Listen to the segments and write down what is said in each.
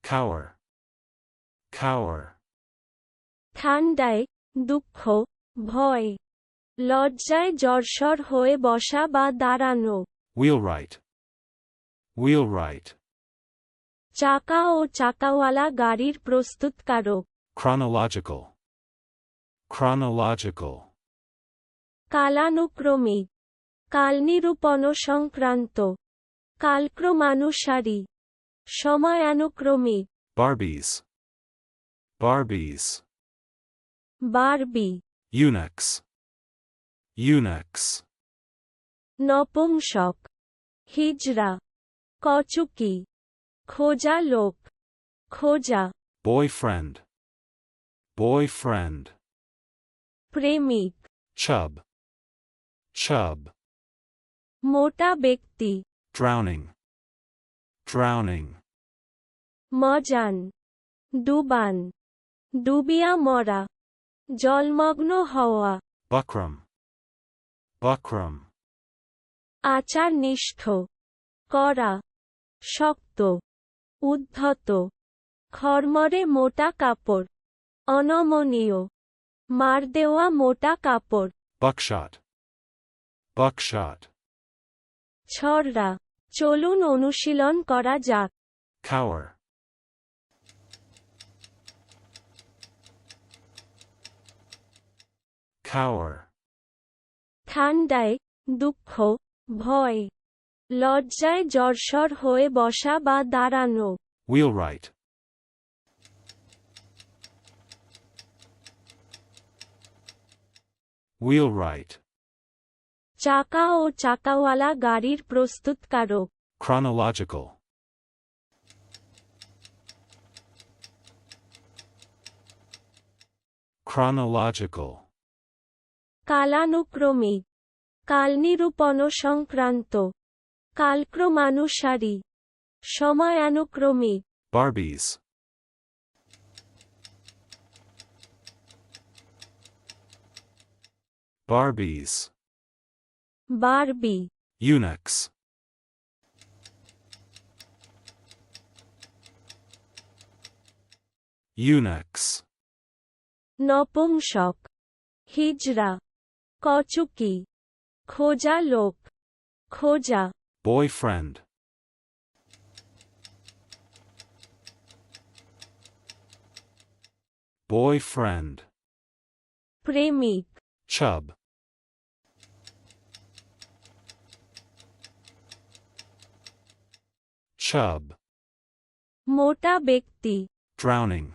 cower, cower. ঠান্ডায়, দুঃখ, ভয়, লজ্জায় জড়সড় হয়ে বসা বা দাঁড়ানো। Wheelwright, wheelwright. চাকা ও চাকাওয়ালা গাড়ির প্রস্তুতকারক। Chronological, chronological. কালানুক্রমিক, কালনিরূপণ সংক্রান্ত, কালক্রমানুসারী, সময়ানুক্রমিক। Barbies, barbies. Barbie, Eunuchs, eunuchs. নপুংসক, হিজড়া, কচুকি, খোঁজা লোক, খোঁজা। Boyfriend, boyfriend. প্রেমিক, Chub, chub. মোটা ব্যক্তি। Drowning, drowning. মজান, ডুবান, ডুবিয়া মরা, জলমগ্ন হওয়া। Buckram, buckram. আচারনিষ্ঠ, কড়া, শক্ত, উদ্ধত, খড়মড়ে মোটা কাপড়, অনমনীয়, মার দেওয়া মোটা কাপড়। Buckshot, buckshot. ছড়রা, চলুন অনুশীলন করা যাক। Cower, cower. ঠান্ডায়, দুঃখ, ভয়, লজ্জায় জড়সড় হয়ে বসা বা দাঁড়ানো। Wheelwright, wheelwright. চাকা ও চাকাওয়ালা গাড়ির প্রস্তুতকারক। Chronological, chronological. কালানুক্রমিক, কালনিরূপণ সংক্রান্ত, কালক্রমানুসারী, সময়ানুক্রমিক। Barbies, barbies. Barbie, Eunuchs, eunuchs. নপুংসক, হিজড়া, কচুকি, খোঁজা লোক, খোঁজা। Boyfriend, boyfriend. প্রেমিক, Chub, chub. মোটা ব্যক্তি। Drowning,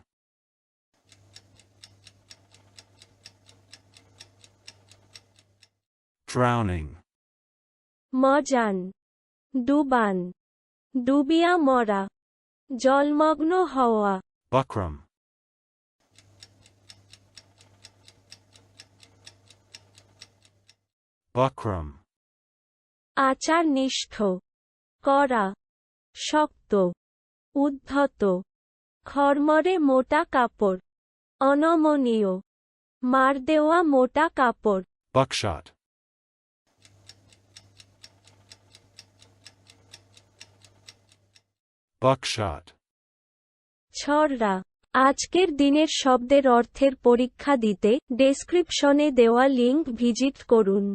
drowning. মজান, ডুবান, ডুবিয়া মরা, জলমগ্ন হওয়া। Buckram, buckram. আচারনিষ্ঠ, কড়া, শক্ত, উদ্ধত, খড়মড়ে মোটা কাপড়, অনমনীয়, মার দেওয়া মোটা কাপড়। Buckshot, buckshot. ছড়রা, আজকের দিনের শব্দের অর্থের পরীক্ষা দিতে ডেসক্রিপশনে দেওয়া লিংক ভিজিট করুন।